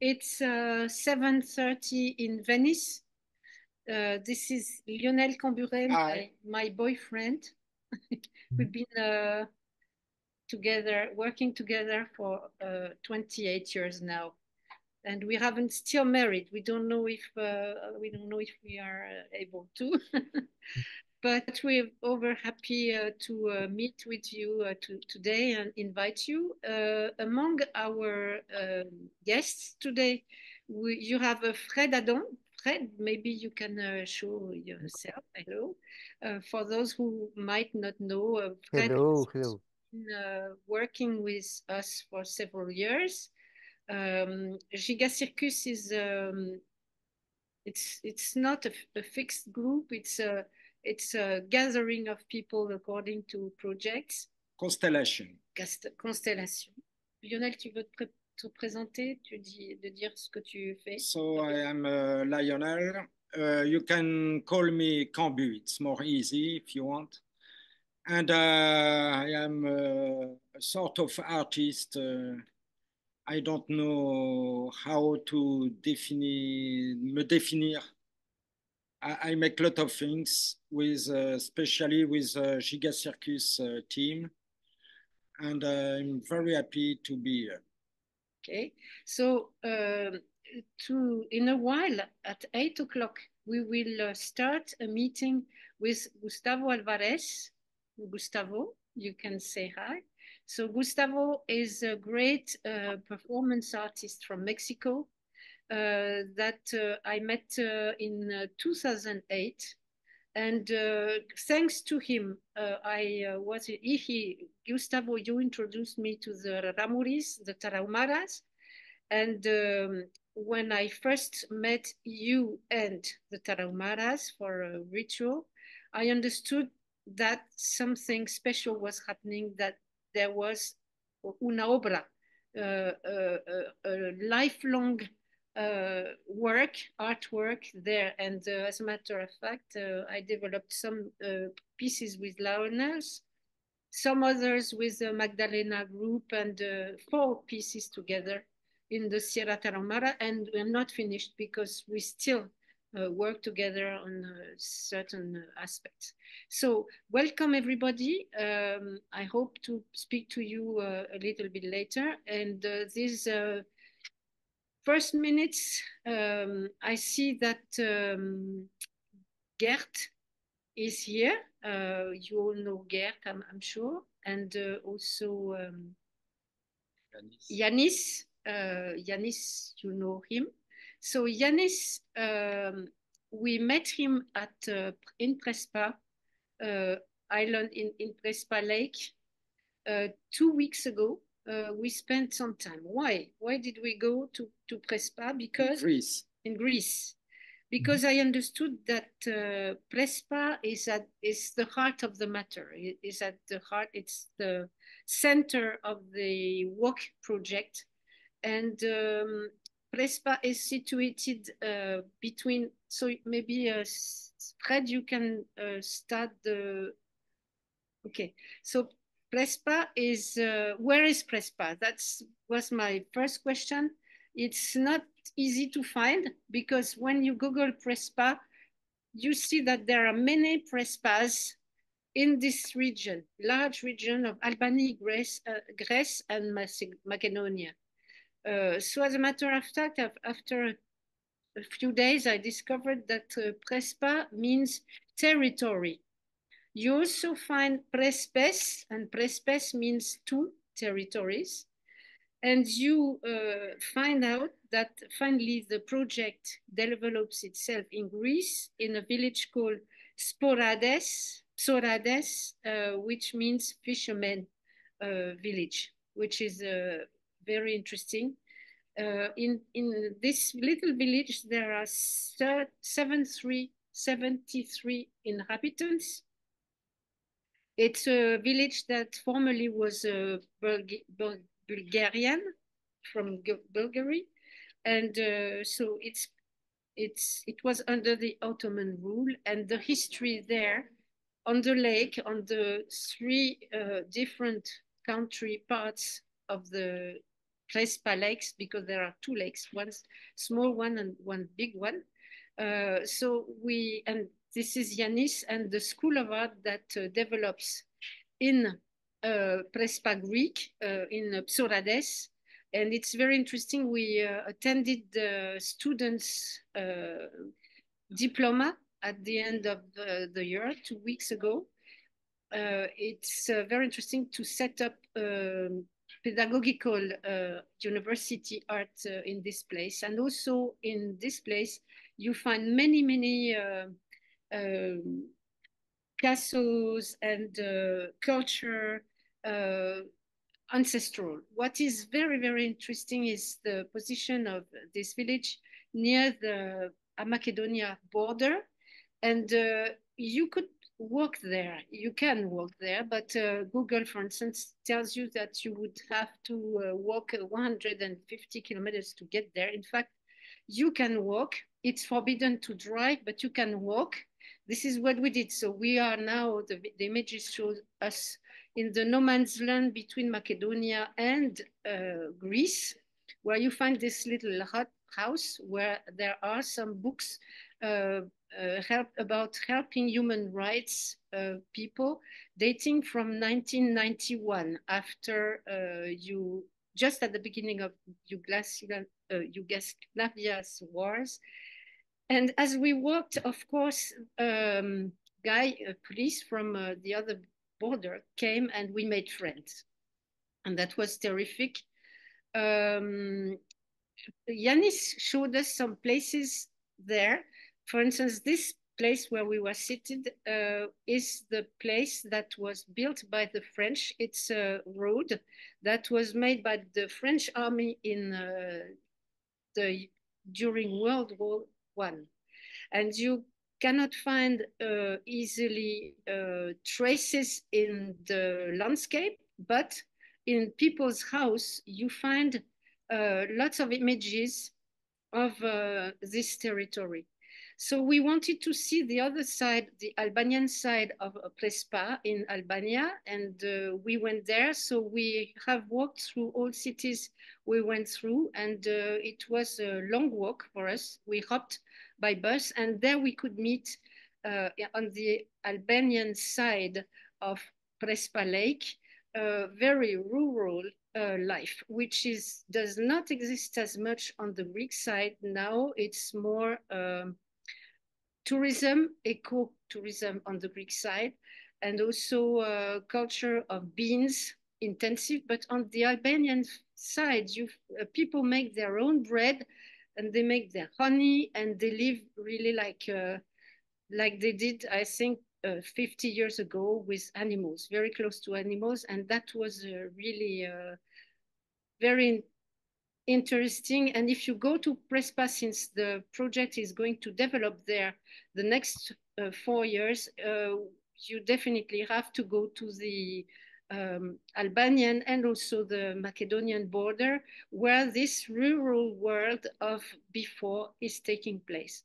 It's 7:30 in Venice. This is Lionel Camburet, my boyfriend. We've been together, working together for 28 years now, and we haven't still married. We don't know if we are able to, but we're over happy to meet with you today and invite you. Among our guests today, you have Fred Adon. Fred, maybe you can show yourself. Hello. For those who might not know, Fred Hello, has hello. been working with us for several years. Gigacircus is it's not a fixed group. It's a gathering of people according to projects. Constellation. Constellation. Lionel, tu veux te présenter, de dire ce que tu fais? So I am Lionel. You can call me Cambu. It's more easy if you want. And I am a sort of artist. I don't know how to me définir. I make a lot of things with, especially with Gigacircus team, and I'm very happy to be here. Okay, so in a while at 8 o'clock, we will start a meeting with Gustavo Alvarez. Gustavo, you can say hi. So Gustavo is a great performance artist from Mexico that I met in 2008. And thanks to him, Gustavo, you introduced me to the Ramuris, the Tarahumaras. And when I first met you and the Tarahumaras for a ritual, I understood that something special was happening, that there was una obra, a lifelong artwork there. And as a matter of fact, I developed some pieces with Lionel's, some others with the Magdalena group, and 4 pieces together in the Sierra Tarahumara. And we're not finished because we still work together on certain aspects. So welcome everybody. I hope to speak to you a little bit later. And these first minutes, I see that Gert is here. You all know Gert, I'm sure. And also Yanis. Yanis, you know him. So Yanis, we met him at in Prespa Island, in Prespa Lake 2 weeks ago. We spent some time. Why? Why did we go to Prespa? Because in Greece. Because I understood that Prespa is the heart of the matter. It is at the heart. It's the center of the WALC project, and Prespa is situated between. So maybe Fred, you can start the. Okay, so Prespa is where is Prespa? That was my first question. It's not easy to find because when you Google Prespa, you see that there are many Prespas in this region, large region of Albany, Greece, and Macedonia. So as a matter of fact, after a few days, I discovered that Prespa means territory. You also find Prespes, and Prespes means 2 territories. And you find out that finally the project develops itself in Greece in a village called Psorades, which means fishermen village, which is very interesting. In this little village, there are 73 inhabitants. It's a village that formerly was Bulgarian, from Bulgaria, and so it was under the Ottoman rule, and the history there on the lake, on the 3 different country parts of the Prespa lakes, because there are two lakes, one small one and one big one. And this is Yanis and the School of Art that develops in Prespa Greek in Psorades. And it's very interesting. We attended the students' diploma at the end of the year, 2 weeks ago. It's very interesting to set up pedagogical university art in this place. And also in this place, you find many castles and culture ancestral. What is very interesting is the position of this village near the Macedonia border. And you could walk there. You can walk there, but Google, for instance, tells you that you would have to walk 150 kilometers to get there. In fact, you can walk. It's forbidden to drive, but you can walk. This is what we did. So we are now, the images show us in the no man's land between Macedonia and Greece, where you find this little hut house where there are some books about helping human rights people dating from 1991, after just at the beginning of Yugoslavia's wars. And as we walked, of course, police from the other border came and we made friends. And that was terrific. Yanis showed us some places there. For instance, this place where we were seated is the place that was built by the French. It's a road that was made by the French army in during World War I. And you cannot find easily traces in the landscape, but in people's house, you find lots of images of this territory. So we wanted to see the other side, the Albanian side of Prespa in Albania, and we went there. So we have walked through all cities we went through, and it was a long walk for us. We hopped by bus, and there we could meet on the Albanian side of Prespa Lake, very rural life, which does not exist as much on the Greek side now. It's more tourism, eco-tourism on the Greek side, and also culture of beans, intensive. But on the Albanian side, people make their own bread, and they make their honey, and they live really like they did, I think, 50 years ago with animals, very close to animals. And that was really very interesting. And if you go to Prespa, since the project is going to develop there the next 4 years, you definitely have to go to the Albanian and also the Macedonian border, where this rural world of before is taking place.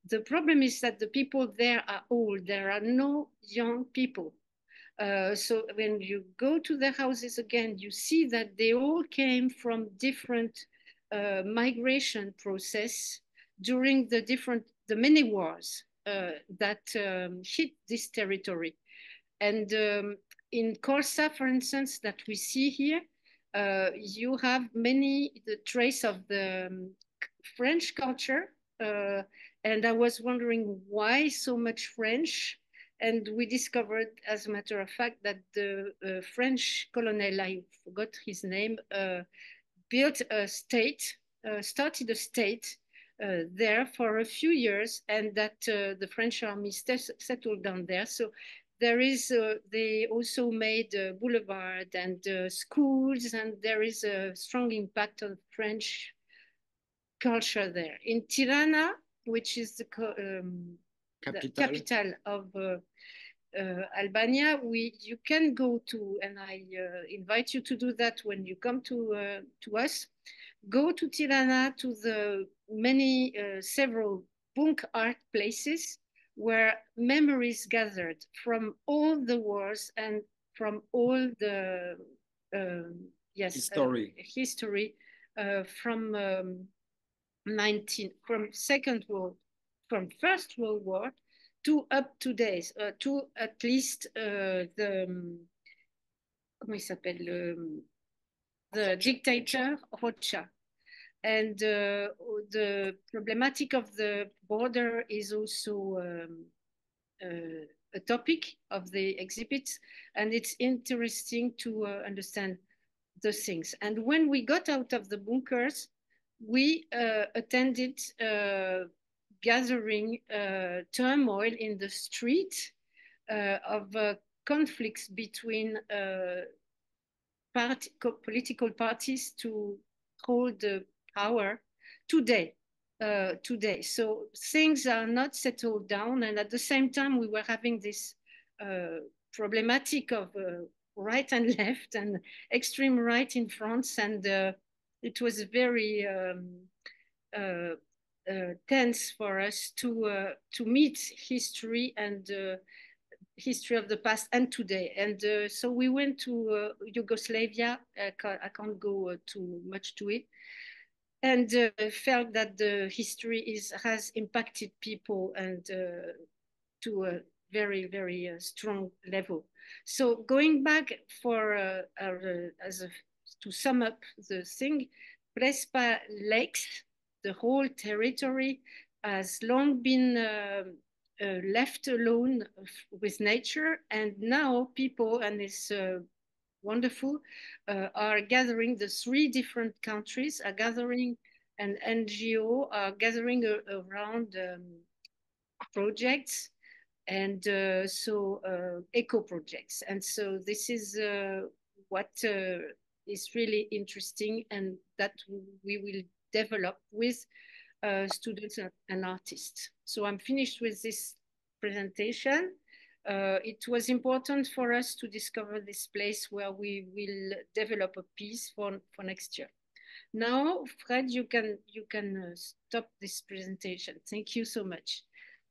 The problem is that the people there are old. There are no young people. So when you go to the houses again, you see that they all came from different migration process during the many wars that hit this territory. And in Corsa, for instance, that we see here, you have the trace of the French culture. And I was wondering why so much French. And we discovered, as a matter of fact, that the French colonel, I forgot his name, built a state, started a state there for a few years, and that the French army settled down there. So there is, they also made a boulevard and schools, and there is a strong impact on French culture there. In Tirana, which is the capital of Albania, you can go to, and I invite you to do that when you come to us. Go to Tirana, to the several bunk art places where memories gathered from all the wars and from all the history from from First World War to up to days, to at least comment il s'appelle, the dictator Rocha. And the problematic of the border is also a topic of the exhibits, and it's interesting to understand those things. And when we got out of the bunkers, we attended gathering turmoil in the street of conflicts between political parties to hold the power today. So things are not settled down, and at the same time we were having this problematic of right and left and extreme right in France, and it was very tense for us to meet history and history of the past and today. And so we went to Yugoslavia. I can't go too much to it, and felt that the history has impacted people, and to a very, very strong level. So going back for to sum up the thing, Prespa Lakes, the whole territory, has long been left alone with nature, and now people, and it's wonderful, are gathering. The 3 different countries are gathering, and NGO are gathering around projects, and eco projects. And so this is what is really interesting, and that we will develop with students and artists. So I'm finished with this presentation. It was important for us to discover this place where we will develop a piece for next year. Now, Fred, you can stop this presentation. Thank you so much.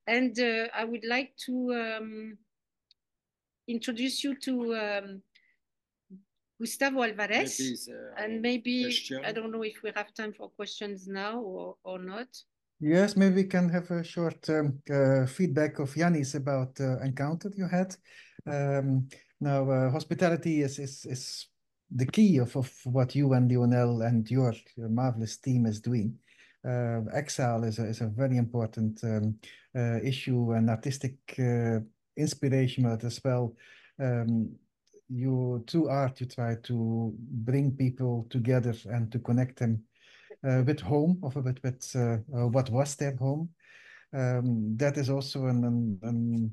And I would like to introduce you to Gustavo Alvarez. Maybe, I don't know if we have time for questions now or not. Yes, maybe we can have a short feedback of Yanis about encounter you had. Now, hospitality is the key of what you and Lionel and your marvelous team is doing. Exile is a very important issue and artistic inspiration, but as well, you through art you try to bring people together and to connect them with home, or with what was their home. That is also an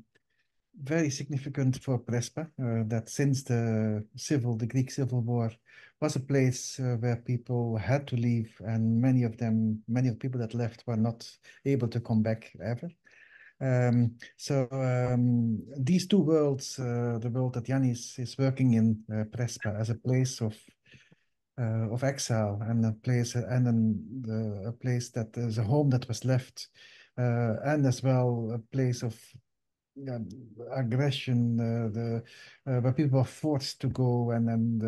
very significant for Prespa, that since the Greek Civil War was a place where people had to leave, and many of the people that left were not able to come back ever. These 2 worlds, the world that Yanis is working in, Prespa, as a place of exile, and a place a place that is a home that was left, and as well a place of aggression, where people are forced to go, and then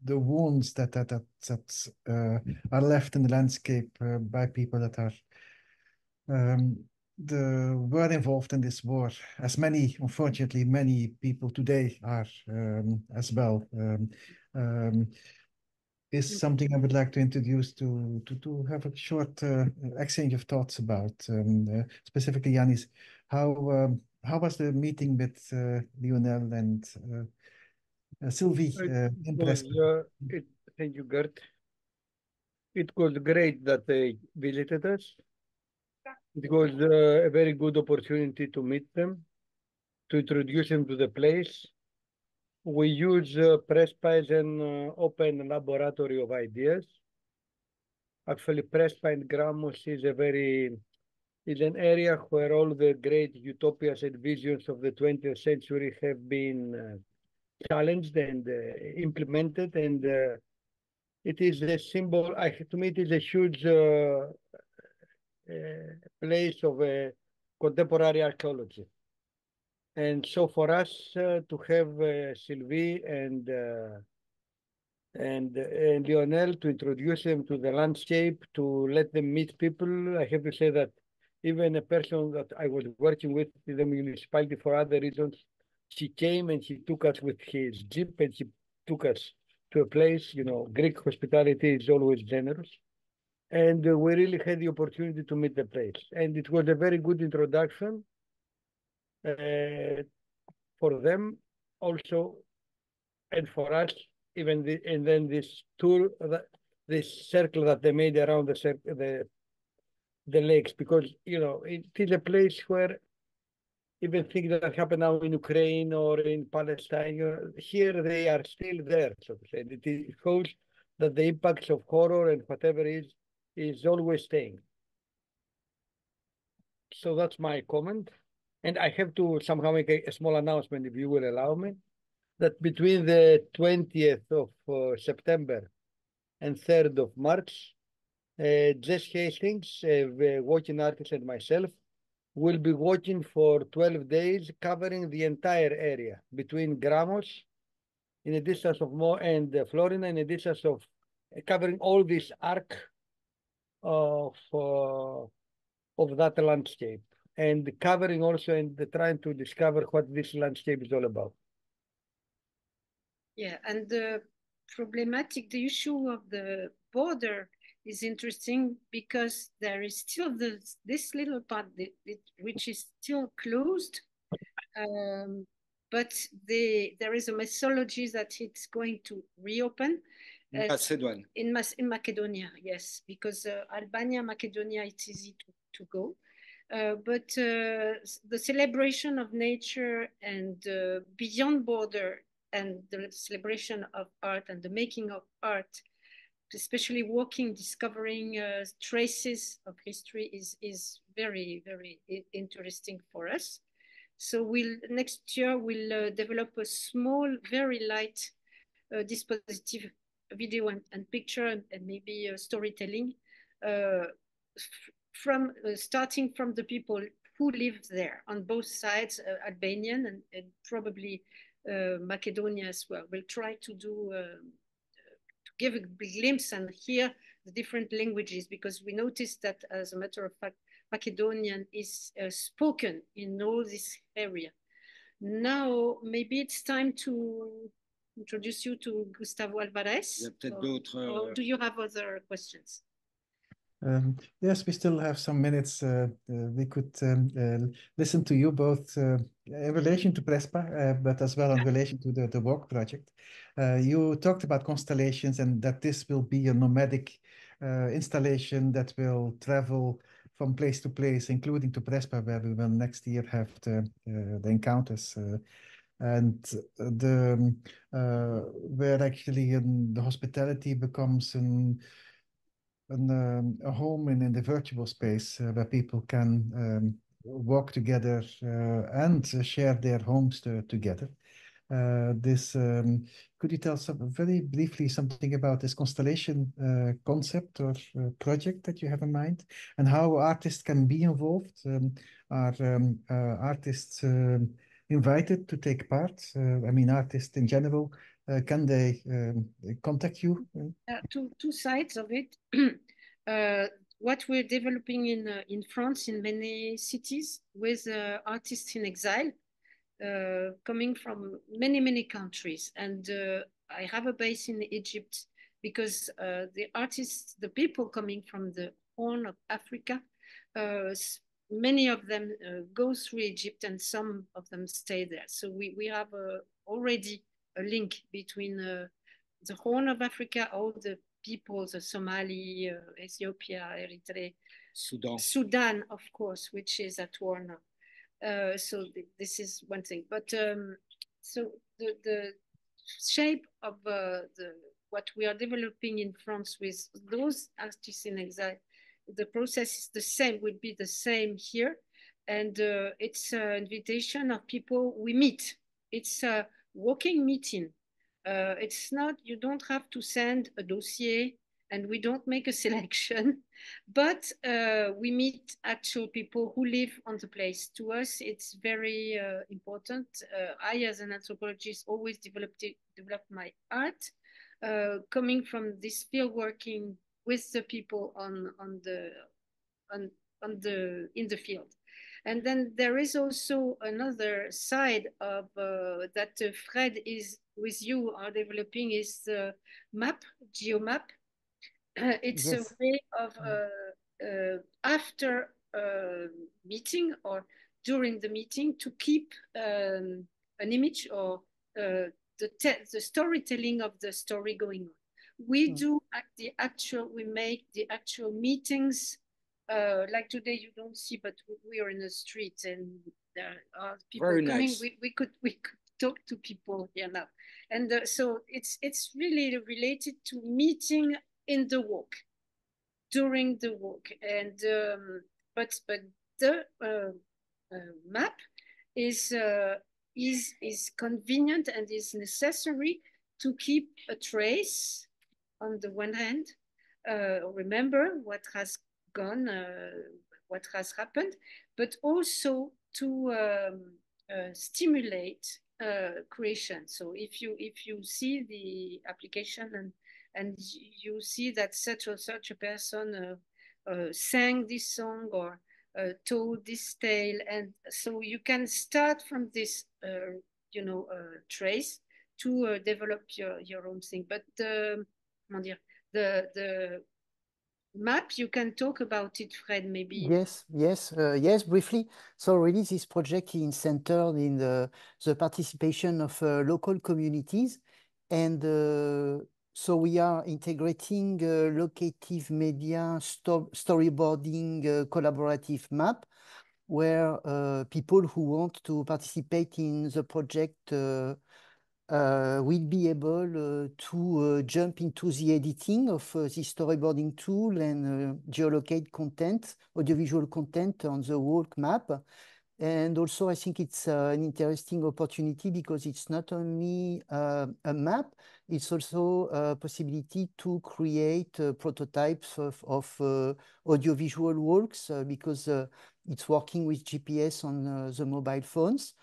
the wounds that are left in the landscape by people that are were involved in this war, as unfortunately many people today are as well. Is something I would like to introduce to have a short exchange of thoughts about. Specifically, Yanis, how was the meeting with Lionel and Sylvie in Prespa? Thank you, Gert. It was great that they visited us. It was a very good opportunity to meet them, to introduce them to the place. We use Prespa as an open laboratory of ideas. Actually, Prespa and Gramos is an area where all the great utopias and visions of the 20th century have been challenged and implemented, and it is a symbol. To me, it is a huge place of contemporary archaeology. And so for us to have Sylvie and and Lionel to introduce them to the landscape, to let them meet people. I have to say that even a person that I was working with in the municipality for other reasons, she came and she took us with his jeep and she took us to a place, you know, Greek hospitality is always generous. And we really had the opportunity to meet the place. And it was a very good introduction for them also, and for us, and then this tour, this circle that they made around the lakes, because, you know, it is a place where even things that happen now in Ukraine or in Palestine, you know, here they are still there, so to say. It shows that the impacts of horror and whatever is always staying. So that's my comment. And I have to somehow make a small announcement, if you will allow me, that between the 20th of September and 3rd of March, Jess Hastings, the walking artist, and myself will be walking for 12 days, covering the entire area between Gramos in a distance of more and Florina in a distance of covering all this arc of that landscape, and covering also and trying to discover what this landscape is all about. Yeah, and the issue of the border is interesting because there is still this little part which is still closed, but there is a mythology that it's going to reopen. Macedonia. In Macedonia, yes, because Albania, Macedonia, it's easy to go. But the celebration of nature and beyond border, and the celebration of art and the making of art, especially walking, discovering traces of history, is very, very interesting for us. So next year we'll develop a small, very light dispositive video and picture and maybe storytelling from starting from the people who live there on both sides, Albanian and probably Macedonia as well. We'll try to do to give a glimpse and hear the different languages, because we noticed that, as a matter of fact, Macedonian is spoken in all this area. Now, maybe it's time to introduce you to Gustavo Alvarez. Or do you have other questions? Yes, we still have some minutes. We could listen to you both in relation to Prespa, but as well in relation to the WALC project. You talked about constellations and that this will be a nomadic installation that will travel from place to place, including to Prespa, where we will next year have the encounters. And where actually the hospitality becomes a home in the virtual space where people can walk together and share their homes together. Could you tell very briefly something about this constellation concept or project that you have in mind, and how artists can be involved? Are artists invited to take part? I mean, artists in general, can they contact you? Two sides of it. What we're developing in France, in many cities, with artists in exile, coming from many countries. And I have a base in Egypt, because the artists, the people coming from the Horn of Africa, many of them go through Egypt, and some of them stay there. So we have already a link between the Horn of Africa, all the people, the Somali, Ethiopia, Eritrea, Sudan, of course, which is at war now. So this is one thing. But so the shape of what we are developing in France with those artists in exile, the process is the same, would be the same here. And it's an invitation of people we meet. It's a walking meeting. It's not, you don't have to send a dossier, and we don't make a selection, but we meet actual people who live on the place. To us, it's very important. I, as an anthropologist, always develop my art coming from this field working with the people in the field. And then there is also another side of that Fred is with you are developing is the map, geomap. It's Yes. a way of after meeting or during the meeting to keep an image or the storytelling of the story going on. We do we make the actual meetings. Like today you don't see, but we are in the street and there are people Very coming. nice. We could talk to people here now, and so it's really related to meeting in the walk, during the walk, and but the map is convenient and is necessary to keep a trace on the one hand, remember what has gone, what has happened, but also to stimulate creation. So if you see the application and you see that such a person sang this song or told this tale, and so you can start from this trace to develop your own thing. But the map, you can talk about it, Fred, maybe. Yes, briefly. So really this project is centered in the participation of local communities, and so we are integrating locative media, storyboarding, collaborative map, where people who want to participate in the project will be able to jump into the editing of the storyboarding tool and geolocate content, audiovisual content on the WALC map. And also, I think it's an interesting opportunity because it's not only a map, it's also a possibility to create prototypes of audiovisual walks because it's working with GPS on the mobile phones.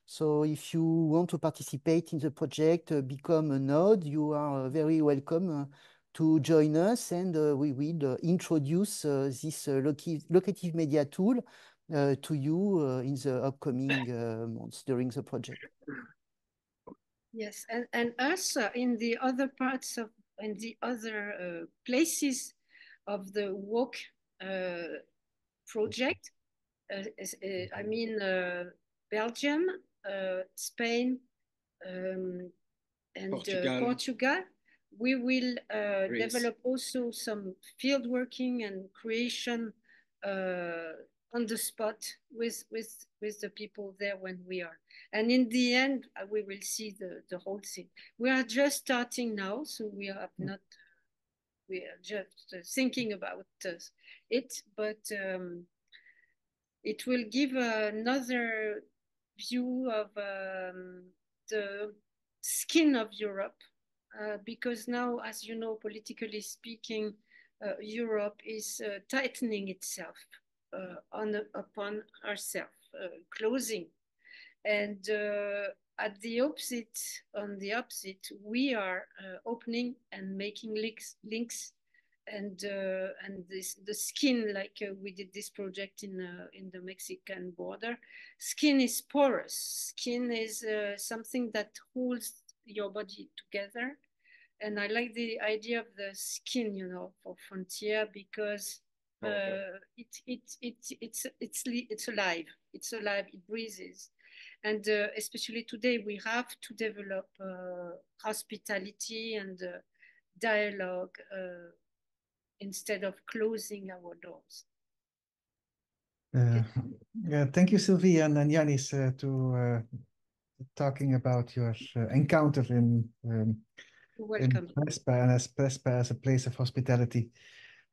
So if you want to participate in the project, become a node, you are very welcome to join us, and we will introduce this locative media tool to you in the upcoming months during the project. Yes, and us in the other parts of, in the other places of the walk project, I mean Belgium, Spain, and Portugal. We will develop also some field working and creation on the spot with the people there when we are. And in the end, we will see the whole thing. We are just starting now, so we are not, we are just thinking about it, but it will give another view of the skin of Europe, because now, as you know, politically speaking, Europe is tightening itself upon herself, closing, and at the opposite, on the opposite, we are opening and making links, and the skin, like we did this project in the Mexican border. Skin is porous. Skin is something that holds your body together, and I like the idea of the skin, you know, for frontier, because it's alive. It's alive. It breathes. And especially today, we have to develop hospitality and dialogue instead of closing our doors. Thank you, Sylvie and Yanis, to talking about your encounter in Prespa, and as Prespa as a place of hospitality.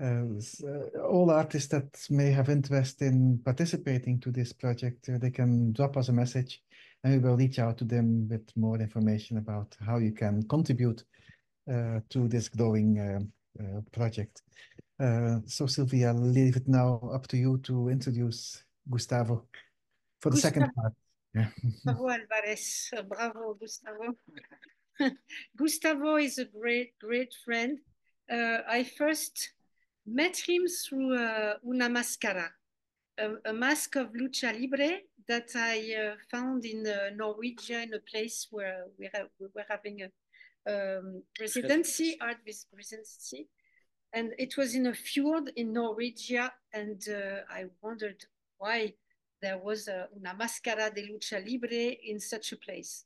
All artists that may have interest in participating to this project, they can drop us a message and we will reach out to them with more information about how you can contribute to this growing project. So Sylvie, I'll leave it now up to you to introduce Gustavo for the second part. Gustavo Alvarez. Bravo, Gustavo. Gustavo is a great friend. I first met him through una máscara, a mask of lucha libre that I found in Norwegia, in a place where we were having a residency, art residency. And it was in a fjord in Norwegia. And I wondered why there was una máscara de lucha libre in such a place.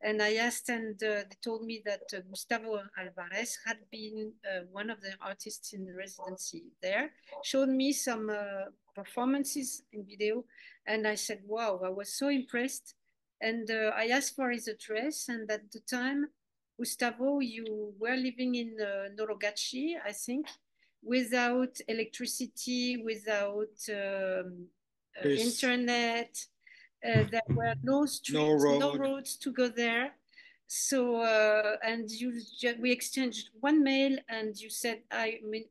And I asked, and they told me that Gustavo Alvarez had been one of the artists in the residency there, showed me some performances in video. And I said, wow, I was so impressed. And I asked for his address. And at the time, Gustavo, you were living in Norogacci, I think, without electricity, without internet. There were no streets, no roads to go there. So, and we exchanged one mail, and you said, I mean,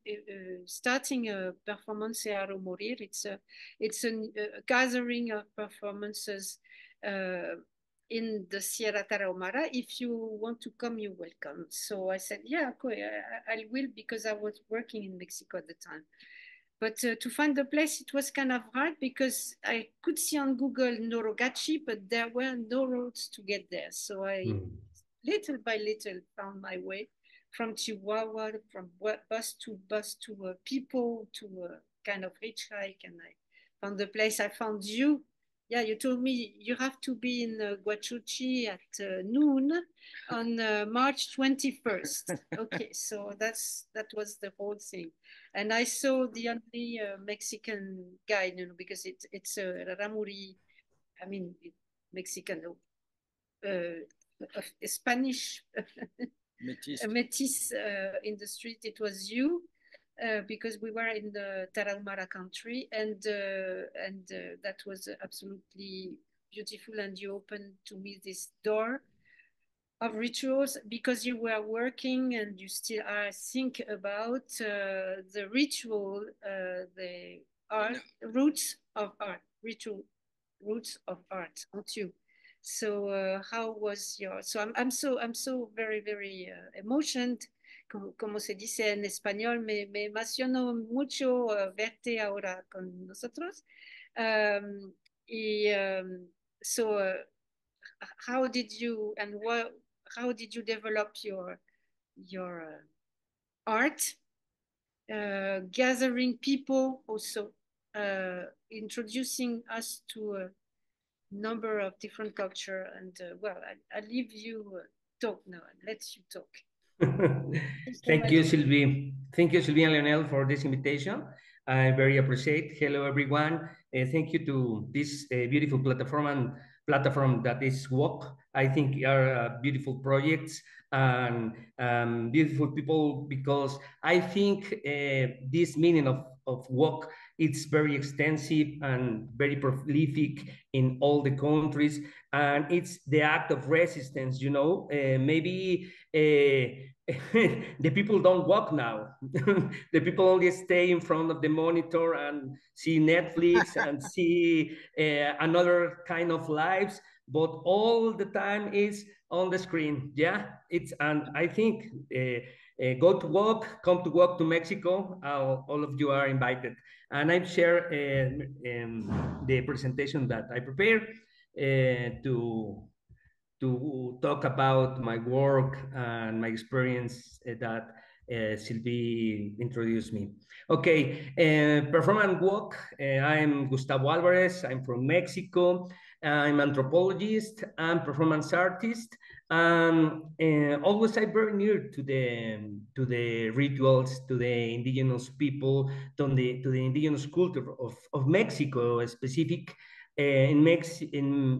starting a performance a morir. It's a gathering of performances in the Sierra Tarahumara. If you want to come, you're welcome. So I said, yeah, okay, I will, because I was working in Mexico at the time. But to find the place, it was kind of hard, because I could see on Google Norogacci, but there were no roads to get there. So I, little by little, found my way from Chihuahua, from bus to people, to kind of hitchhike, and I found the place. I found you. Yeah, you told me you have to be in Huachuchi at noon on March 21st. Okay, so that was the whole thing. And I saw the only Mexican guy, you know, because it's a Ramuri, I mean, Mexican, Spanish Métis in the street. It was you. Because we were in the Tarahumara country, and that was absolutely beautiful. And you opened to me this door of rituals, because you were working, and you still are, think about the ritual, the art, roots of art, ritual roots of art, aren't you? So how was your? So I'm so very emotional. Como se dice en español, me emocionó mucho verte ahora con nosotros. So how did you, and how did you develop your art, gathering people, also introducing us to a number of different culture? And well, I leave you talk now, and let you talk. Thank you, Sylvie. Thank you, Sylvie and Lionel, for this invitation. I very appreciate. Hello, everyone. Thank you to this beautiful platform that is WALC. I think are beautiful projects and beautiful people, because I think this meaning of WALC, it's very extensive and very prolific in all the countries, and it's the act of resistance. You know, maybe the people don't walk now. The people only stay in front of the monitor and see Netflix and see another kind of lives, but all the time is on the screen. Yeah, and I think come to walk to Mexico. All of you are invited, and I share the presentation that I prepared to talk about my work and my experience that Sylvie introduced me. Okay, performance walk. I'm Gustavo Alvarez. I'm from Mexico. I'm anthropologist and performance artist. Always I'm very near to the rituals, to the indigenous people, to the indigenous culture of Mexico, specific. In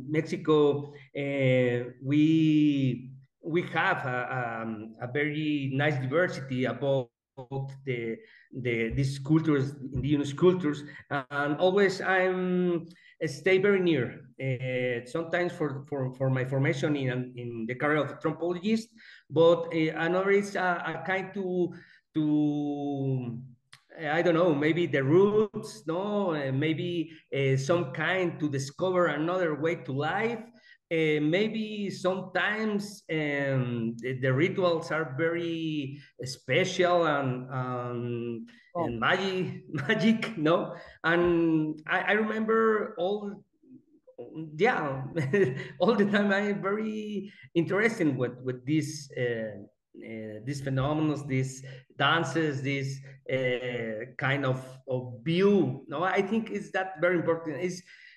Mexico, we have a very nice diversity about these cultures, indigenous cultures, and always I'm stay very near. Sometimes for my formation in the career of anthropologist, but another is a kind to I don't know, maybe the roots, no, maybe some kind to discover another way to life. maybe sometimes the rituals are very special and magic, no? And I remember all the time I'm very interested with these phenomena, these dances, this kind of view. No, I think is that very important.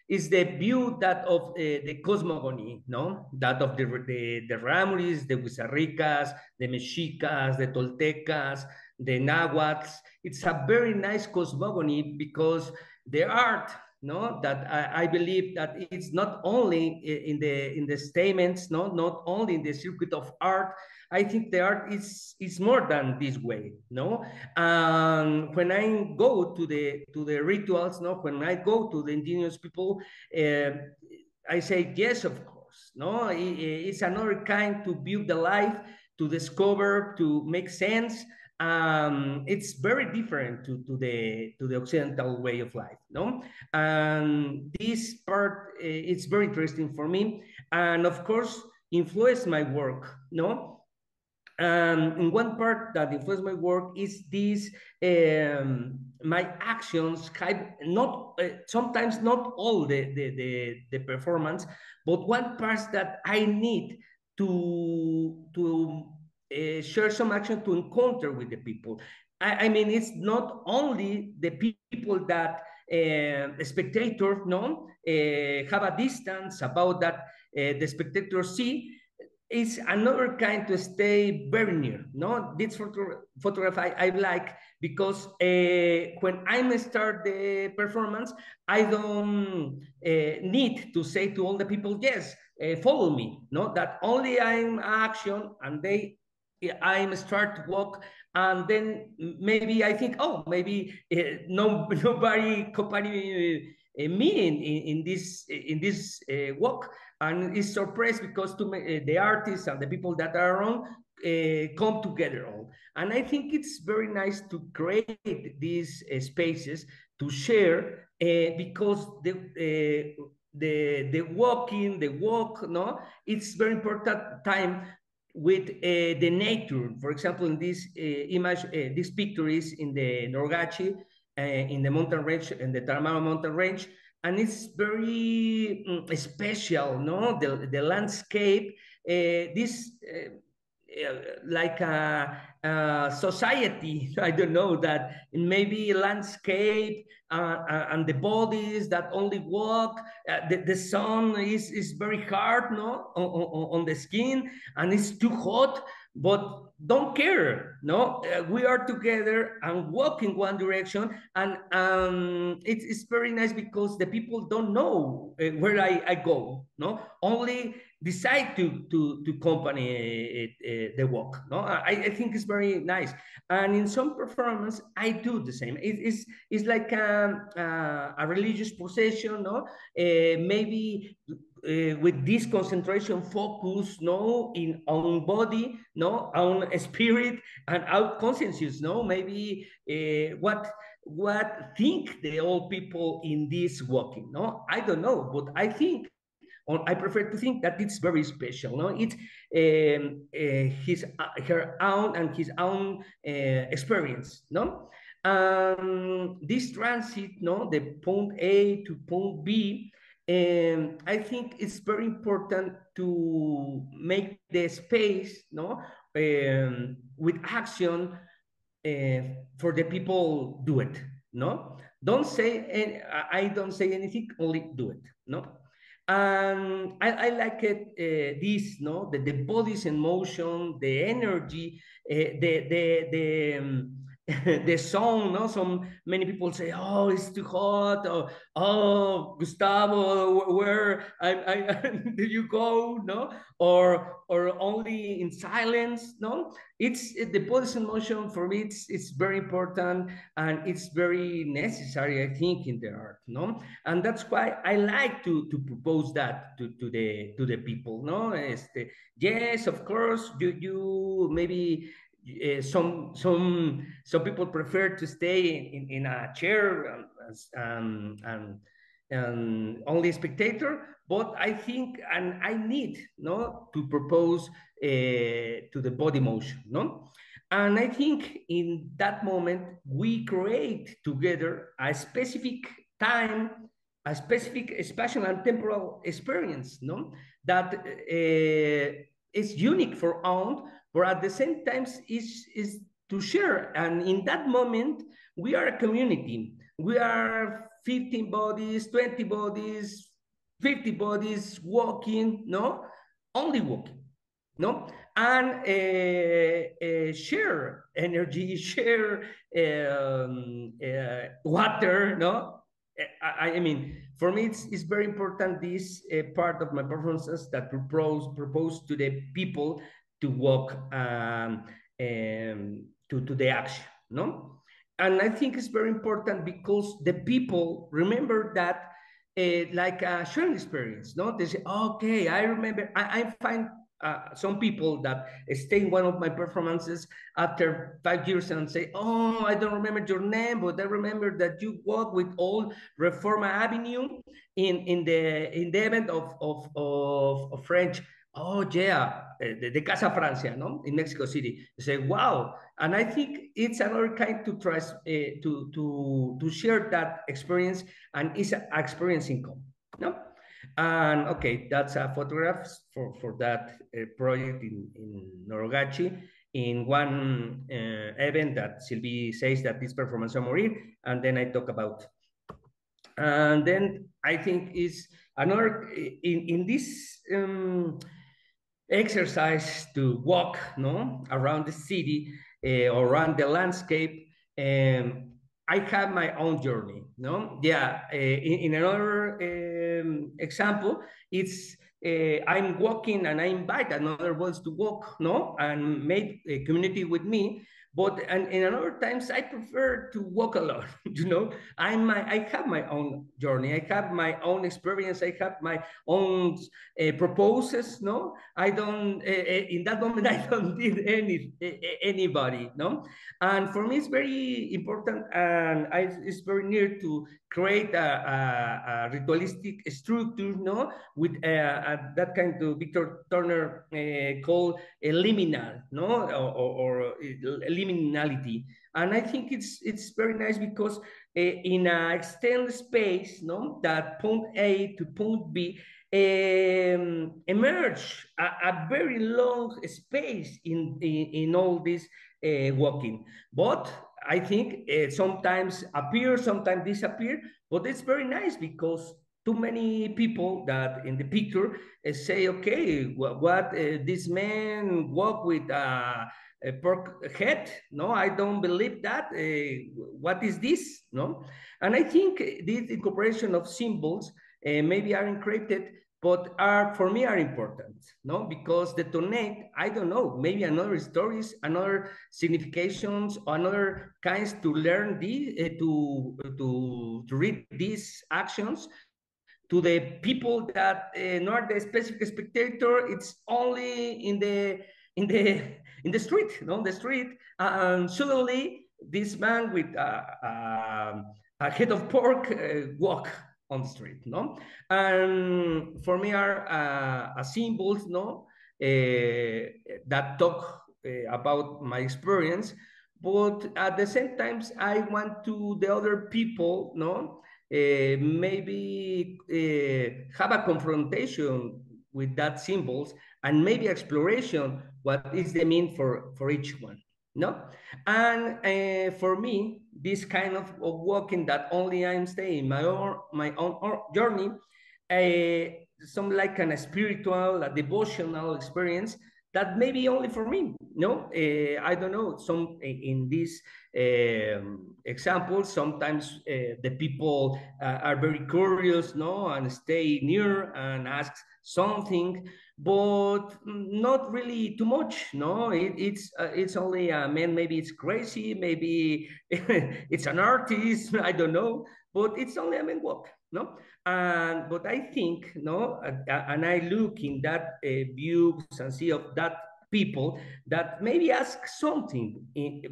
Is the view that of the cosmogony, no, that of the Ramuris, the Gugacircus, the Mexicas, the Toltecas, the Nahuatls. It's a very nice cosmogony because the art, no, that I believe that it's not only in the statements, no, not only in the circuit of art. I think the art is more than this way, no. When I go to the rituals, no, when I go to the indigenous people, I say yes, of course, no. It's another kind to view the life, to discover, to make sense. It's very different to the Occidental way of life, no? And this part, it's very interesting for me, and of course, influenced my work, no? And one part that influenced my work is this, my actions have not, sometimes not all the performance, but one part that I need to share some action to encounter with the people. I mean, it's not only the people that spectators, no, have a distance about that the spectators see. It's another kind to stay very near, no? This photograph I like because when I start the performance, I don't need to say to all the people, yes, follow me, no? That only I'm action and I start to walk, and then maybe I think, oh, maybe nobody accompany me in this walk, and is surprised because the artists and the people that are around come together all. And I think it's very nice to create these spaces to share because the walk, no, it's very important time with the nature. For example, in this image, this picture is in the Norgachi, in the mountain range, in the Tarahumara mountain range, and it's very special, no? The landscape, this like a society, I don't know, that maybe landscape and the bodies that only walk, the sun is very hard, no, on the skin, and it's too hot, but don't care, no. We are together and walk in one direction, and it's very nice because the people don't know where I go, no, only decide to accompany the walk, no. I think it's very nice, and in some performance I do the same. It's like a religious procession, no, maybe with this concentration focus, no, in own body, no, own spirit and out consciousness, no, maybe what think the old people in this walking, no, I don't know, but I think, or I prefer to think that it's very special, no? It's her own and his own experience, no? This transit, no, the point A to point B, I think it's very important to make the space, no, with action for the people do it, no? Don't say, I don't say anything, only do it, no? I like it, this, no, the body's in motion, the energy, the song, no. Many people say, oh, it's too hot, or oh, Gustavo, where did you go, no, or only in silence, no. It's the body's in motion. For me, it's very important, and it's very necessary, I think, in the art, no. And that's why I like to propose that to the people, no. Yes, of course, you maybe some people prefer to stay in a chair and only spectator, but I think, and I need, no, to propose to the body motion, no? And I think in that moment, we create together a specific time, a specific spatial and temporal experience, no? That is unique for own, but at the same time is to share. And in that moment, we are a community. We are 15 bodies, 20 bodies, 50 bodies walking, no? Only walking, no? And share energy, share water, no? I mean, for me, it's very important, this part of my performances that propose to the people to walk to the action, no? And I think it's very important because the people remember that like a sharing experience, no? They say, okay, I remember, I find some people that stay in one of my performances after 5 years and say, oh, I don't remember your name, but I remember that you walk with all Reforma Avenue in the event of French. Oh yeah, the Casa Francia, no, in Mexico City. You say, wow, and I think it's another kind to try to share that experience, and it's an experience in common, no. And okay, that's a photograph for that project in Norogachi, in one event that Sylvie says that this performance morir, and then I talk about. And then I think is another in this exercise to walk, no, around the city or around the landscape. I have my own journey, no? Yeah, in another example, it's I'm walking and I invite another ones to walk, no, and make a community with me. But and in other times, I prefer to walk alone. You know, I have my own journey. I have my own experience. I have my own proposes. No, I don't. In that moment, I don't need anybody. No, and for me, it's very important, and it's very near to create a ritualistic structure. No, with that kind of Victor Turner called a liminal, no, or liminality. And I think it's very nice because in an extended space, no, that point A to point B emerge a very long space in all this walking. But I think sometimes appear, sometimes disappear, but it's very nice because too many people that in the picture say, okay, what this man walk with a pork head? No, I don't believe that. What is this? No, and I think this incorporation of symbols maybe are encrypted, but are for me are important, no, because the tonate, I don't know, maybe another stories, another significations, another kinds to learn the to read these actions to the people that not the specific spectator. It's only in the street, no, the street, and suddenly this man with a head of pork walk on the street, no, and for me are symbols, no, that talk about my experience, but at the same time I want to the other people, no, maybe have a confrontation with that symbols and maybe exploration what is the mean for each one, no. And for me, this kind of walking that only I'm staying my own journey, some like a spiritual, a devotional experience that may be only for me, no. I don't know, some in this examples, sometimes the people are very curious, no, and stay near and ask something, but not really too much, no. It's only a man, maybe it's crazy, maybe it's an artist, I don't know, but it's only a man walk, no. And but I think, no, and I look in that views and see of that people that maybe ask something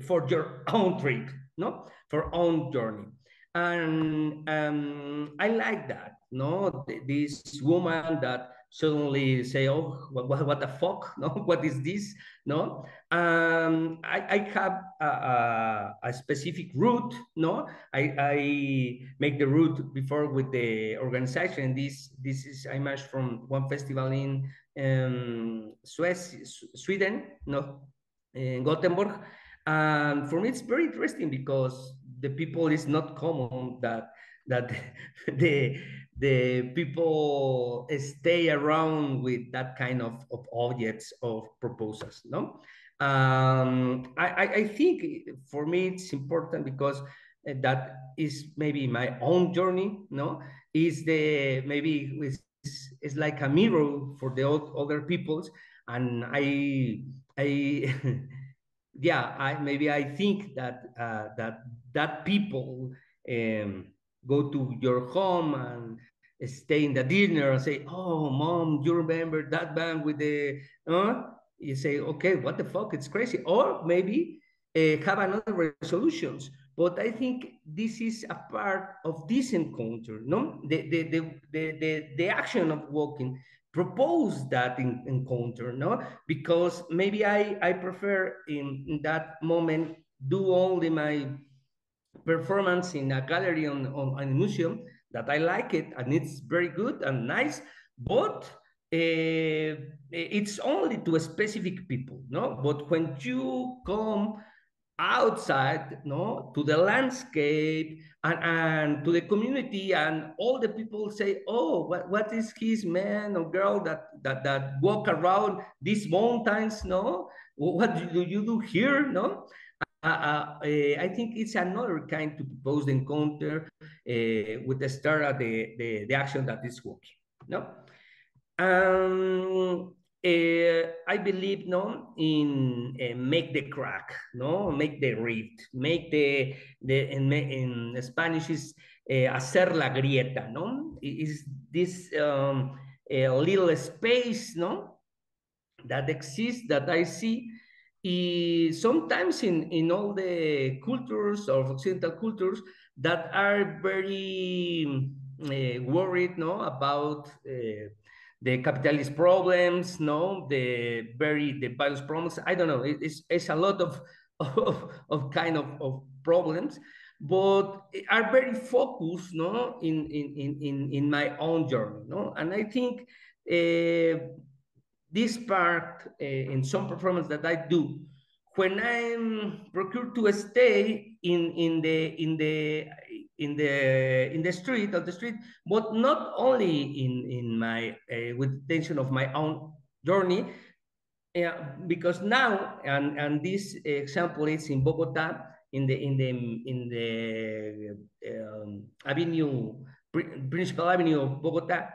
for your own trip, no, for own journey. And I like that, no? This woman that suddenly say, oh, what the fuck, no? What is this, no? I have a specific route, no? I make the route before with the organization. This is, I managed from one festival in Sweden, no? In Gothenburg. And for me, it's very interesting because the people is not common that the people stay around with that kind of objects of proposals, no? I think for me it's important because that is maybe my own journey, no? Is the maybe it's like a mirror for the other peoples, and I yeah, I think that that people go to your home and stay in the dinner and say, "Oh, mom, you remember that band with the?" You say, "Okay, what the fuck? It's crazy." Or maybe have another resolutions. But I think this is a part of this encounter, no? The action of walking propose that encounter, no? Because maybe I prefer in that moment do only my performance in a gallery on a museum that I like it and it's very good and nice, but it's only to a specific people, no? But when you come outside, no, to the landscape and to the community, and all the people say, oh, what is his man or girl that walk around these mountains, no? What do you do here, no? I think it's another kind to propose the encounter with the start of the action that is working, no? I believe, no, in make the crack, no, make the rift, make the in Spanish is hacer la grieta, no, is this a little space, no, that exists that I see. Sometimes in all the cultures or occidental cultures that are very worried, no, about the capitalist problems, no, the violence problems. I don't know. It's a lot of kind of problems, but are very focused, no, in my own journey, no, and I think this part in some performance that I do, when I'm procured to stay in the street, but not only in my with intention of my own journey, because now and this example is in Bogota, in the principal avenue of Bogota,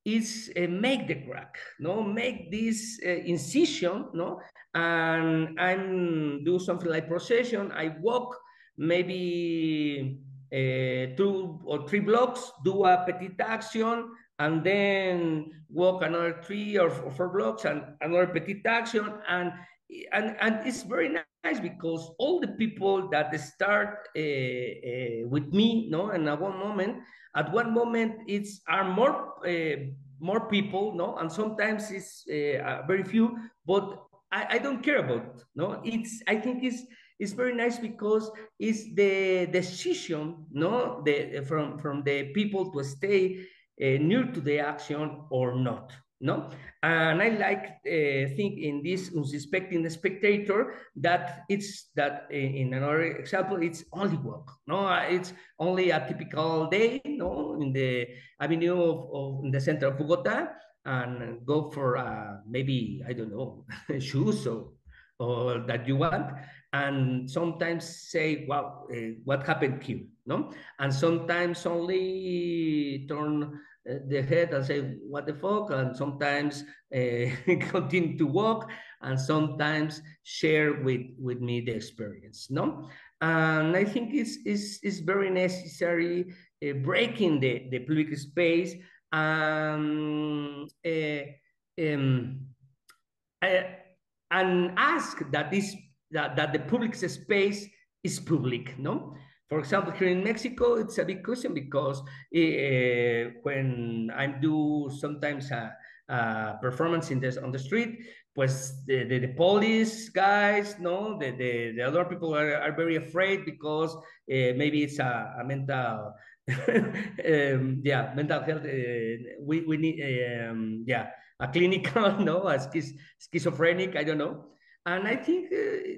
is make the crack, no, make this incision, no, and I'm do something like procession. I walk maybe 2 or 3 blocks, do a petite action, and then walk another 3 or 4 blocks and another petite action, and it's very nice because all the people that start with me, no, and at one moment it's are more people, no, and sometimes it's very few, but I don't care about, no. I think it's very nice because it's the decision, no, from the people to stay near to the action or not, no. And I like think in this unsuspecting the spectator that it's that in another example it's only walk, no, it's only a typical day, no, in the avenue of in the center of Bogota, and go for maybe I don't know shoes or that you want, and sometimes say, wow, what happened here, no, and sometimes only turn the head and say, what the fuck, and sometimes continue to walk, and sometimes share with me the experience, no. And I think it's very necessary breaking the public space and ask that the public space is public, no. For example, here in Mexico, it's a big question because when I do sometimes a performance on the street, pues the police guys, no, the other people are very afraid because maybe it's a mental, mental health. We need, a clinical, no, a schizophrenic, I don't know. And I think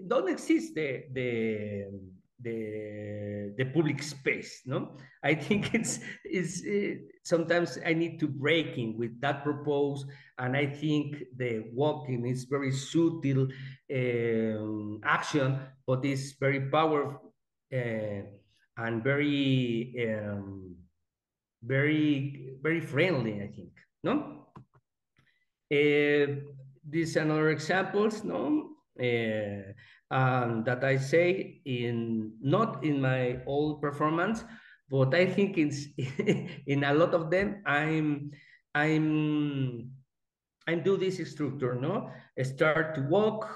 don't exist the public space, no? I think it's sometimes I need to break in with that purpose, and I think the walking is very subtle action, but it's very powerful and very very friendly, I think, no? These are other examples, no? That I say not in my old performance, but I think it's in a lot of them. I'm do this structure, no? Start to walk,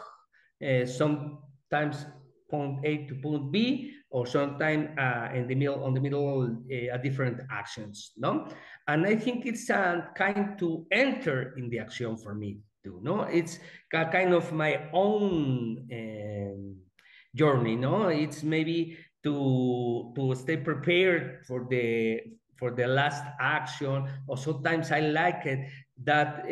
sometimes point A to point B, or sometimes on the middle, different actions, no? And I think it's a kind to enter in the action for me too, no? It's kind of my own journey, no? It's maybe to stay prepared for the last action, or sometimes I like it that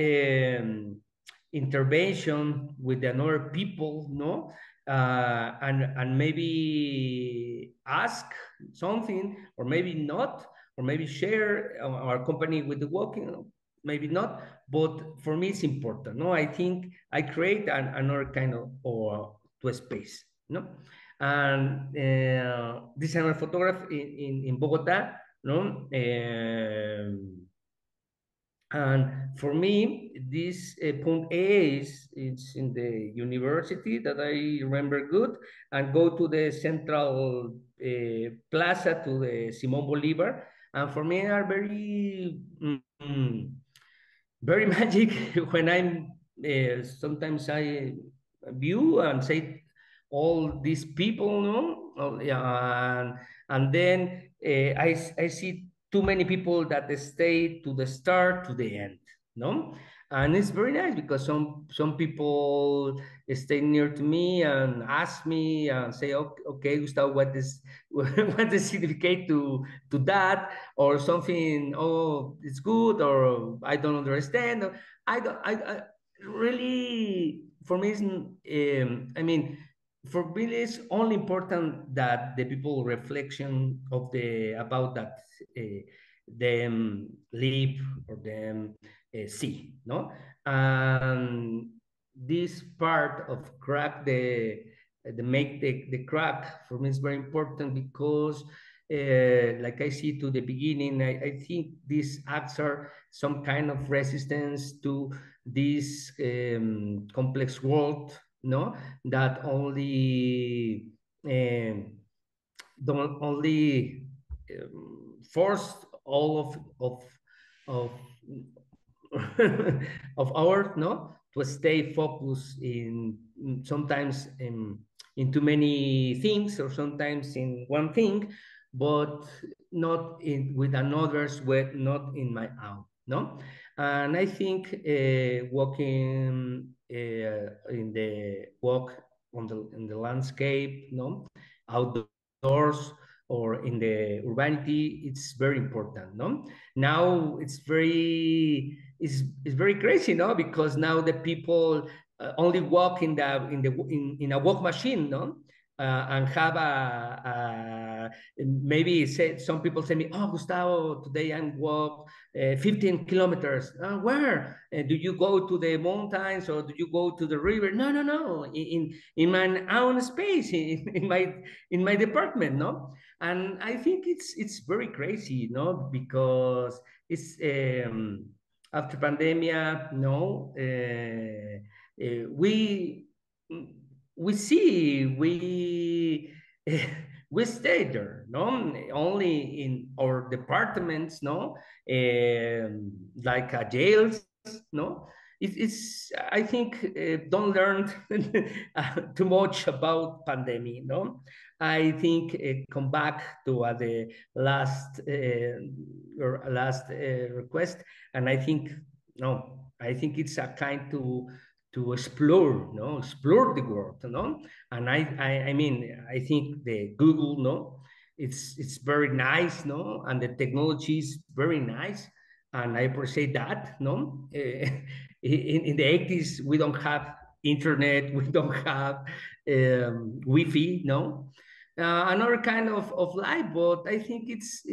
intervention with another people, no? And maybe ask something, or maybe not, or maybe share our company with the walking, maybe not, but for me it's important, no? I think I create another kind of to a space, no? And this is another photograph in Bogota, no? And for me, this point A it's in the university that I remember good, and go to the central plaza to the Simón Bolívar. And for me, are very, very magic when I'm, sometimes I view and say all these people, no? And then I see too many people that they stay to the start to the end, no? And it's very nice because some people stay near to me and ask me and say, okay, Gustavo, what is the significance to that, or something? Oh, it's good, or I don't understand. Or I really, for me, I mean, for me, it's only important that the people reflection of about that them live or them see, no? And this part of crack the make the crack for me is very important because like I see to the beginning, I think these acts are some kind of resistance to this complex world, no? That only don't only force all of of ours, no, to stay focused in sometimes in too many things, or sometimes in one thing, but not in with another's way, not in my own, no. And I think walking in the walk in the landscape, no, outdoors or in the urbanity, it's very important, no. Now it's very crazy, no, because now the people only walk in a walk machine, no, and have maybe some people say me, oh, Gustavo, today I'm walk 15 kilometers. Where? Do you go to the mountains or do you go to the river? No. In my own space, in my department, no. And I think it's very crazy, no, because it's after pandemia, no, we see we stay there, no, only in our departments, no, like jails, no. It's I think don't learn too much about pandemic, no. I think come back to the last request, and I think I think it's a kind to explore, explore the world, and I mean, I think the Google, it's very nice, and the technology is very nice, and I appreciate that, in the 80s we don't have internet, we don't have Wi-Fi, another kind of life, but I think it's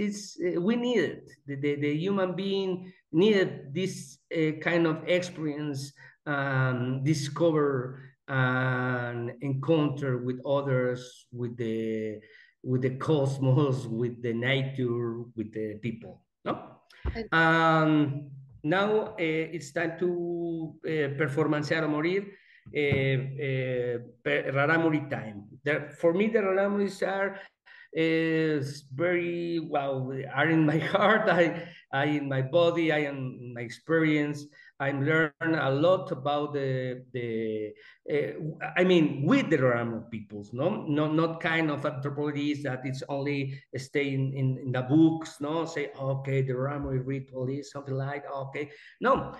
we need it. The human being needed this kind of experience, discover and encounter with others, with the cosmos, with the nature, with the people. Now it's time to performancear o morir. Raramuri time. For me, the Raramuris are very are in my heart. I in my body. I in my experience. I learn a lot about I mean, with the Raramuri peoples, not kind of anthropologists that it's only stay in the books, say, okay, the Raramuri ritual is something like, okay, no,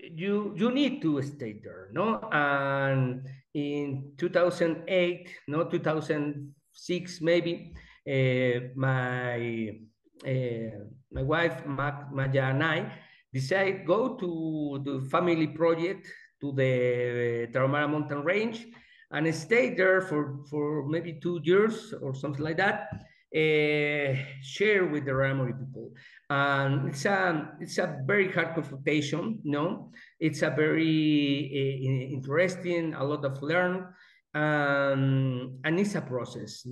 you need to stay there, and in 2008, 2006 maybe, my wife Maya and I decided go to the family project to the Tarahumara mountain range and stay there for maybe 2 years or something like that, share with the Raramuri people. And it's a very hard confrontation, it's a very interesting, a lot of learn, and it's a process,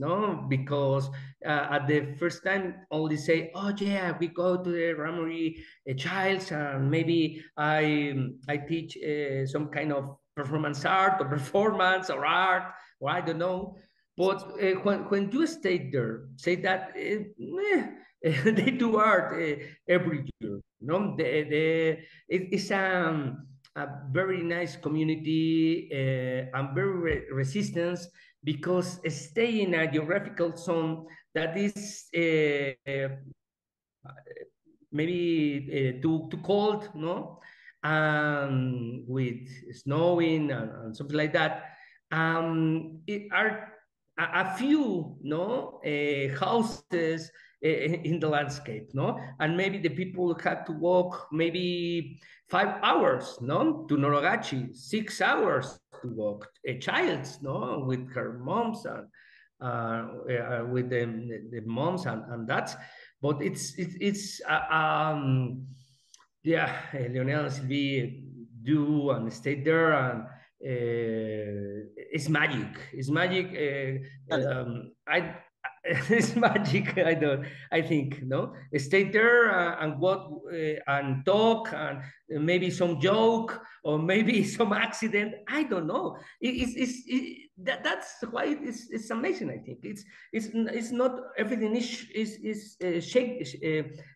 because at the first time only say, oh yeah, we go to the Raramuri childs, and maybe I teach some kind of performance art or performance or art, or I don't know. But when you stay there, say that they do art every year. It's a very nice community and very resistance, because stay in a geographical zone that is maybe too cold, with snowing and something like that. It are a few houses in the landscape, and maybe the people had to walk maybe 5 hours, to Noragachi, 6 hours to walk. A child, with her moms and with the moms and that's. But it's yeah, Lionel and Sylvie do and stay there, and it's magic. It's magic. It's magic. I think, stay there and walk and talk, and maybe some joke or maybe some accident. I don't know. That's why it's amazing. I think it's not everything is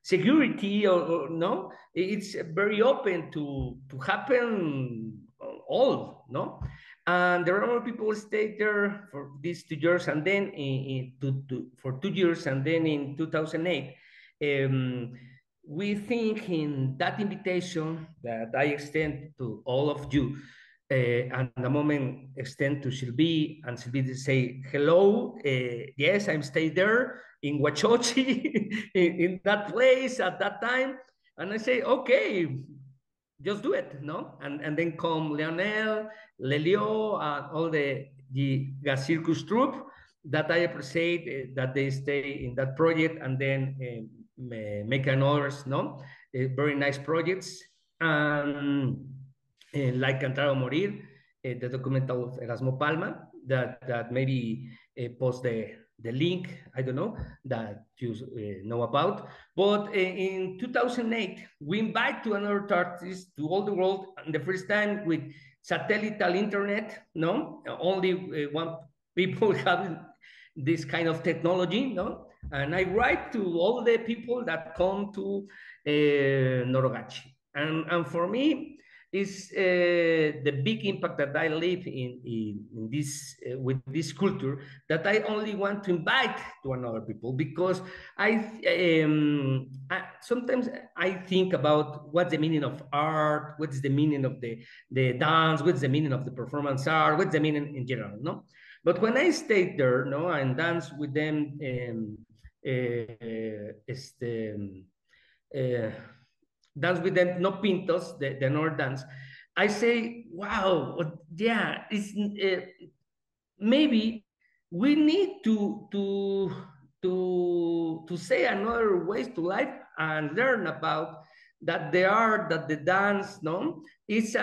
security or no. It's very open to happen all, and the Raramuri people stayed there for these 2 years, and then for 2 years, and then in 2008, we think in that invitation that I extend to all of you, and the moment extend to Sylvie, and Sylvie say, hello, yes, I'm staying there in Huachochi, in that place at that time, and I say, okay, just do it, and then come Lionel, Lelio, and all the Gigacircus troupe that I appreciate that they stay in that project, and then make others, very nice projects, like Cantar o Morir, the documental of Erasmo Palma, that maybe post the link, I don't know, that you know about. But in 2008, we invite to another artist to all the world, and the first time with satellite internet, only one people having this kind of technology, and I write to all the people that come to Noragachi. And for me, the big impact that I live in this with this culture, that I only want to invite to another people, because sometimes I think about what's the meaning of art, what's the meaning of the dance, what's the meaning of the performance art, what's the meaning in general, no? But when I stayed there, no, and dance with them, dance with them, no pintos, the North dance, I say, wow, yeah, it's maybe we need to say another ways to life and learn about that the art, that the dance, no, is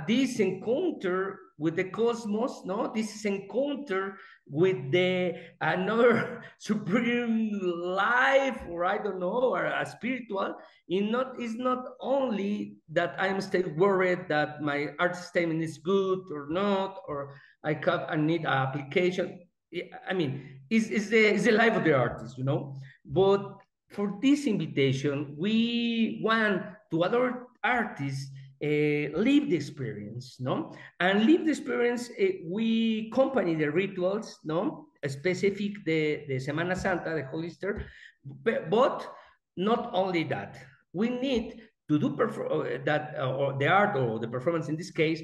this encounter with the cosmos, no, this is encounter with the another supreme life, or I don't know, or a spiritual. It's not only that I'm still worried that my art statement is good or not, or I need an application. I mean, it's the life of the artist, you know. But for this invitation, we want to other artists live the experience, no? And live the experience, we accompany the rituals, no? Specific the Semana Santa, the Holy Easter, but not only that. We need to do that, or the art or the performance in this case,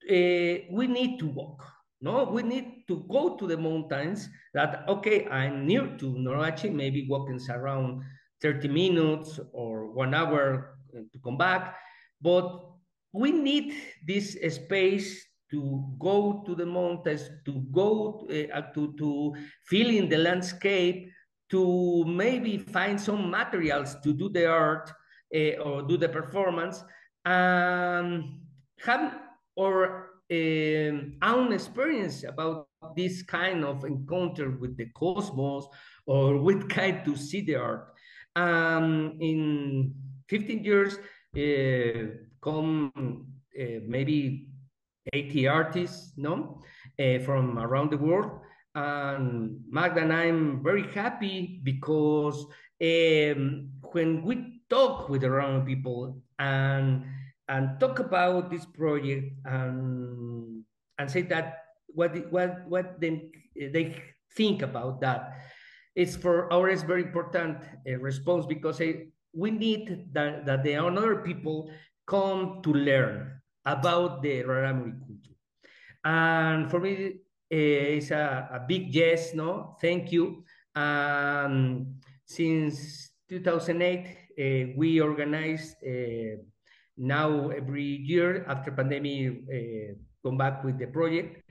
we need to walk. No, we need to go to the mountains that, okay, I'm near to Noroachi, maybe walking around 30 minutes or 1 hour to come back. But we need this space to go to the mountains, to go to feel in the landscape, to maybe find some materials to do the art or do the performance, have our own experience about this kind of encounter with the cosmos, or with kind to see the art. In 15 years, come maybe 80 artists, no, from around the world. And Magda and I'm very happy because when we talk with the Roma people and talk about this project and say that what they think about that, it's for ours very important response, because we need that the other people come to learn about the Raramuri culture. And for me, it's a big yes, no, thank you. Since 2008, we organize now every year after pandemic, come back with the project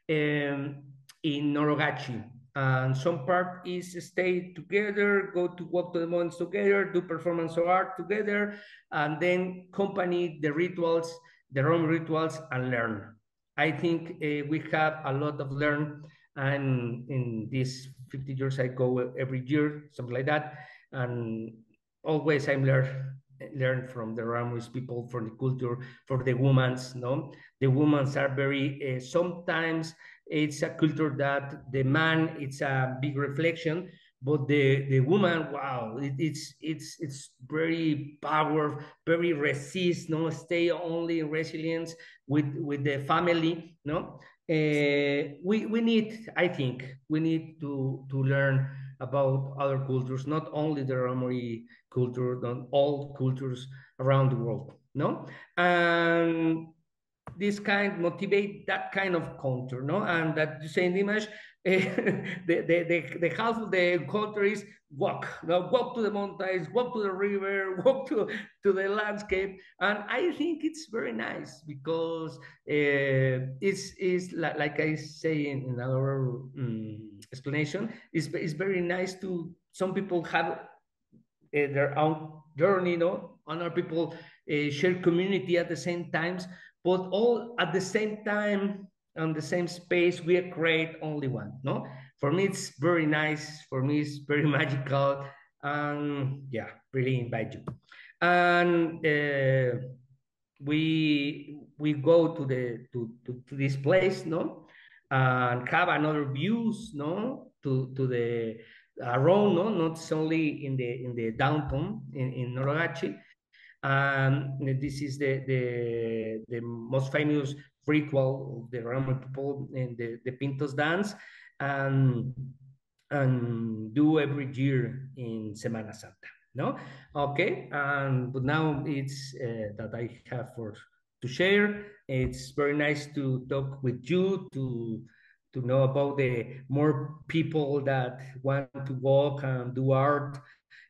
in Norogachi. And some part is stay together, go to walk to the mountains together, do performance of art together, and then accompany the rituals, the Rome rituals, and learn. I think we have a lot of learn, and in these 50 years I go every year, something like that, and always I'm learn from the Ramoris people, from the culture, for the women's, no? The women's are very, sometimes it's a culture that the man, it's a big reflection, but the woman, wow, it's very powerful, very resist, no, stay only in resilience with the family, no. We need, I think, we need to learn about other cultures, not only the Ramori culture, not all cultures around the world, no? And this kind motivate that kind of culture, no? And that you say in the image, the half of the culture is walk, no? Walk to the mountains, walk to the river, walk to the landscape. And I think it's very nice, because it's like I say in another explanation, it's very nice to, some people have their own journey, no? Other people share community at the same times, but all at the same time, on the same space, we create only one, no? For me, it's very nice. For me, it's very magical. Yeah, really invite you. And we go to this place, no? And have another views, no? To the around, no, not only in the downtown in Norogachi. This is the most famous ritual of the Raramuri people in the Pintos dance, and do every year in Semana Santa. No, okay. But now it's that I have to share. It's very nice to talk with you to know about the more people that want to walk and do art,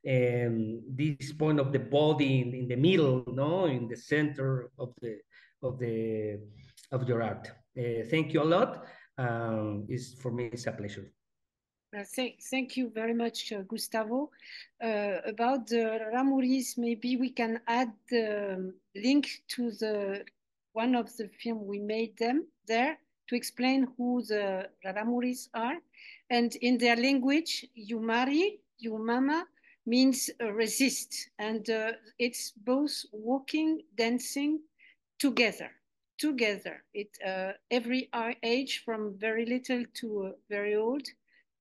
and this point of the body in the middle, no, in the center of the of your art. Thank you a lot. For me, it's a pleasure. Thank you very much, Gustavo. About the Ramuris, maybe we can add the link to one of the film we made them there to explain who the Ramuris are. And in their language, Yumari, Yumama, means resist. And it's both walking, dancing together. Every age, from very little to very old,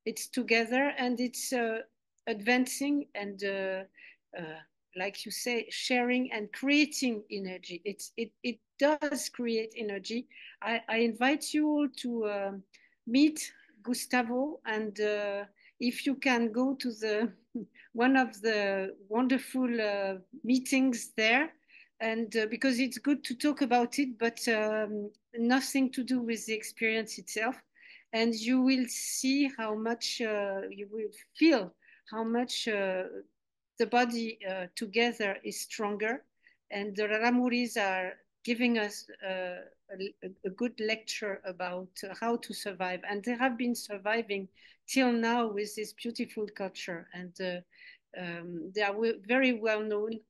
it's together, and it's advancing and like you say, sharing and creating energy. It does create energy. I invite you all to meet Gustavo, and if you can go to the one of the wonderful meetings there, and because it's good to talk about it, but nothing to do with the experience itself. And you will see how much you will feel how much the body together is stronger. And the Ramuris are giving us a good lecture about how to survive. And they have been surviving till now with this beautiful culture. And they are very well known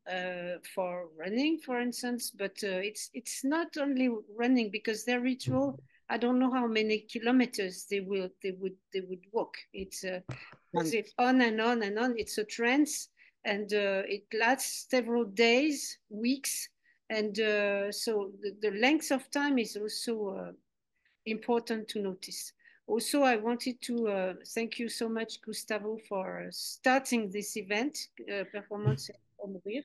for running, for instance, but it's not only running, because their ritual, I don't know how many kilometers they would walk. It's on and on and on. It's a trance, and it lasts several days, weeks, and so the length of time is also important to notice. Also, I wanted to thank you so much, Gustavo, for starting this event, Performance on Rire.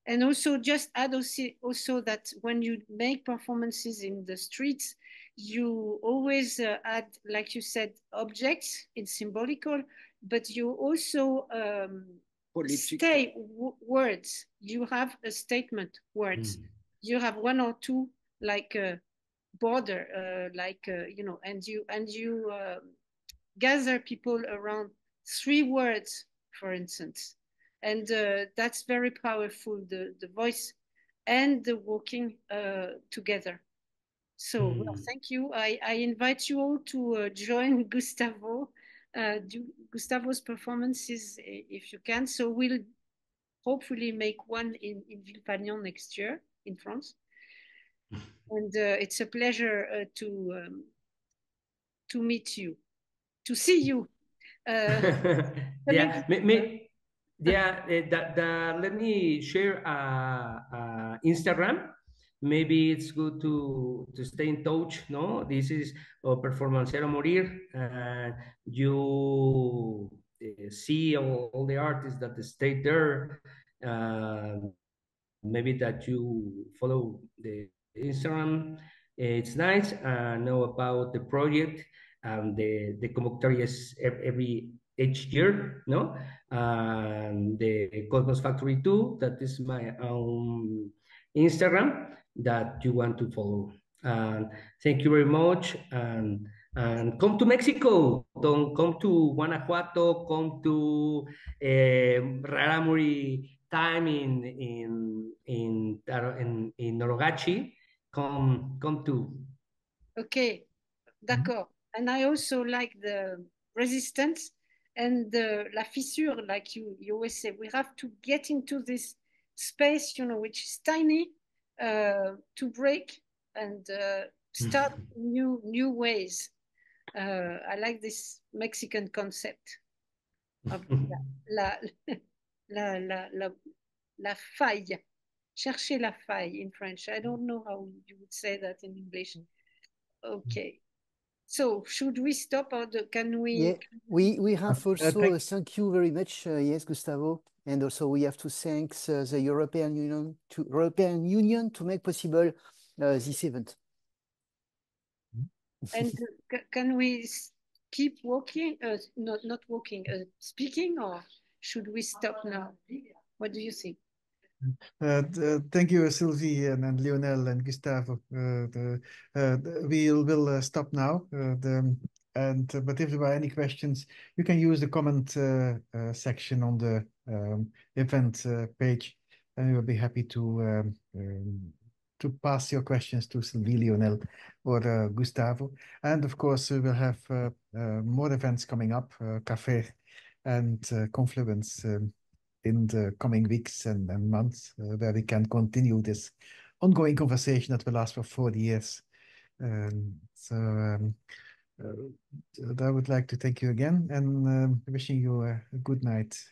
And also just add also that when you make performances in the streets, you always add, like you said, objects, it's symbolical, but you also say words. You have a statement, words. You have one or two, like border, and you gather people around 3 words, for instance. And that's very powerful, the voice and the walking together. So well, thank you. I invite you all to join Gustavo, Gustavo's performances if you can. So we'll hopefully make one in Villepagnan next year in France. And it's a pleasure to meet you, to see you. Yeah, let me share Instagram. Maybe it's good to stay in touch. No, this is Performancero Morir. You see all the artists that stay there. Maybe that you follow the Instagram. It's nice. Know about the project and the convocatories each year, no? And the Cosmos Factory 2, that is my own Instagram that you want to follow. And thank you very much. And come to Mexico. Don't come to Guanajuato. Come to Raramuri time in Norogachi. Come to. Okay, d'accord. And I also like the resistance and the la fissure, like you always say. We have to get into this space, which is tiny, to break and start new ways. I like this Mexican concept of la faille. Chercher la faille in French. I don't know how you would say that in English. Okay. So should we stop or can we? Yeah, we have also thank you very much. Yes, Gustavo, and also we have to thank the European Union to make possible this event. And can we keep walking? Not walking, speaking, or should we stop now? What do you think? Thank you, Sylvie and Lionel and Gustavo. We will stop now. But if there are any questions, you can use the comment section on the event page, and we will be happy to pass your questions to Sylvie, Lionel, or Gustavo. And of course, we will have more events coming up, Café and Confluence. In the coming weeks and months, where we can continue this ongoing conversation that will last for 40 years. I would like to thank you again and wishing you a good night.